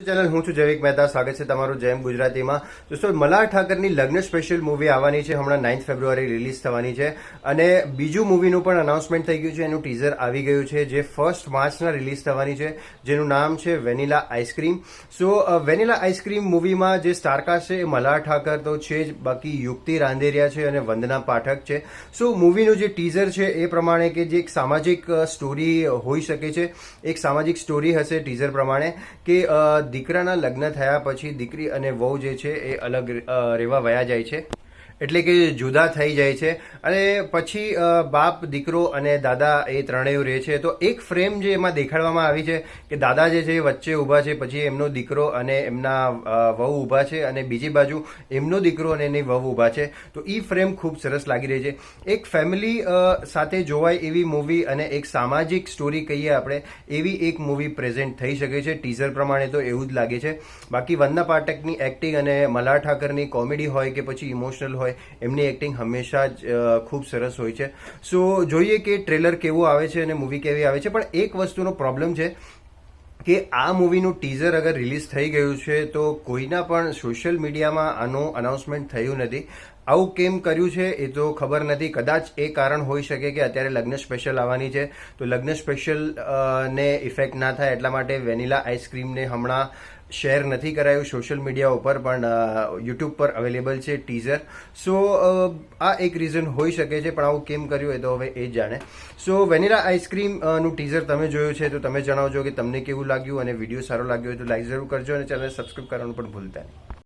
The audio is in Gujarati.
ચેનલ હું છું જૈવિક મહેતા. સ્વાગત છે તમારું જેમ ગુજરાતીમાં. દોસ્તો, મલ્હાર ઠાકરની લગ્ન સ્પેશિયલ મૂવી આવવાની છે. હમણાં 9 ફેબ્રુઆરી રિલીઝ થવાની છે અને બીજું મૂવીનું પણ અનાઉન્સમેન્ટ થઈ ગયું છે. એનું ટીઝર આવી ગયું છે જે 1 માર્ચના રિલીઝ થવાની છે, જેનું નામ છે વેનીલા આઈસ્ક્રીમ. સો વેનીલા આઈસ્ક્રીમ મૂવીમાં જે સ્ટારકાસ્ટ છે એ મલ્હાર ઠાકર તો છે જ, બાકી યુક્તિ રાંદેરિયા છે અને વંદના પાઠક છે. સો મૂવીનું જે ટીઝર છે એ પ્રમાણે કે જે એક સામાજિક સ્ટોરી હોઈ શકે છે, એક સામાજિક સ્ટોરી હશે ટીઝર પ્રમાણે કે દીકરાના લગ્ન થયા પછી દીકરી અને વહુ જે છે એ અલગ રહેવા વયા જાય છે, એટલે કે જુદા થઈ જાય છે અને પછી બાપ, દીકરો અને દાદા એ ત્રણેય રહે છે. તો એક ફ્રેમ જે એમાં દેખાડવામાં આવી છે કે દાદા જે છે એ વચ્ચે ઊભા છે, પછી એમનો દીકરો અને એમના વહુ ઊભા છે અને બીજી બાજુ એમનો દીકરો અને એની વહુ ઊભા છે. તો એ ફ્રેમ ખૂબ સરસ લાગી રહી છે. એક ફેમિલી સાથે જોવાય એવી મૂવી અને એક સામાજિક સ્ટોરી કહીએ આપણે એવી એક મૂવી પ્રેઝન્ટ થઈ શકે છે. ટીઝર પ્રમાણે તો એવું જ લાગે છે. બાકી વંદના પાઠકની એક્ટિંગ અને મલ્હાર ઠાકરની કોમેડી હોય કે પછી ઇમોશનલ હોય, એમની એક્ટિંગ હંમેશા જ ખૂબ સરસ હોય છે. સો જોઈએ કે ટ્રેલર કેવું આવે છે અને મૂવી કેવી આવે છે. પણ એક વસ્તુનો પ્રોબ્લેમ છે કે આ મૂવીનું ટીઝર અગર રિલીઝ થઈ ગયું છે તો કોઈના પણ સોશિયલ મીડિયામાં આનું અનાઉન્સમેન્ટ થયું નથી. આવું કેમ કર્યું છે એ તો ખબર નથી. કદાચ એ કારણ હોઈ શકે કે અત્યારે લગ્ન સ્પેશિયલ આવવાની છે, તો લગ્ન સ્પેશિયલ ને ઇફેક્ટ ના થાય એટલા માટે વેનીલા આઈસ્ક્રીમને હમણાં શેર નથી કરાયું સોશિયલ મીડિયા ઉપર, પણ યુટ્યુબ પર અવેલેબલ છે ટીઝર. સો આ એક રીઝન હોઈ શકે છે, પણ આવું કેમ કર્યું એ તો હવે એ જ જાણે. સો વેનીલા આઈસ્ક્રીમનું ટીઝર તમે જોયું છે તો તમે જણાવજો કે તમને કેવું લાગ્યું, અને વિડીયો સારો લાગ્યો હોય તો લાઈક જરૂર કરજો અને ચેનલ સબસ્ક્રાઈબ કરવાનું પણ ભૂલતા નહીં.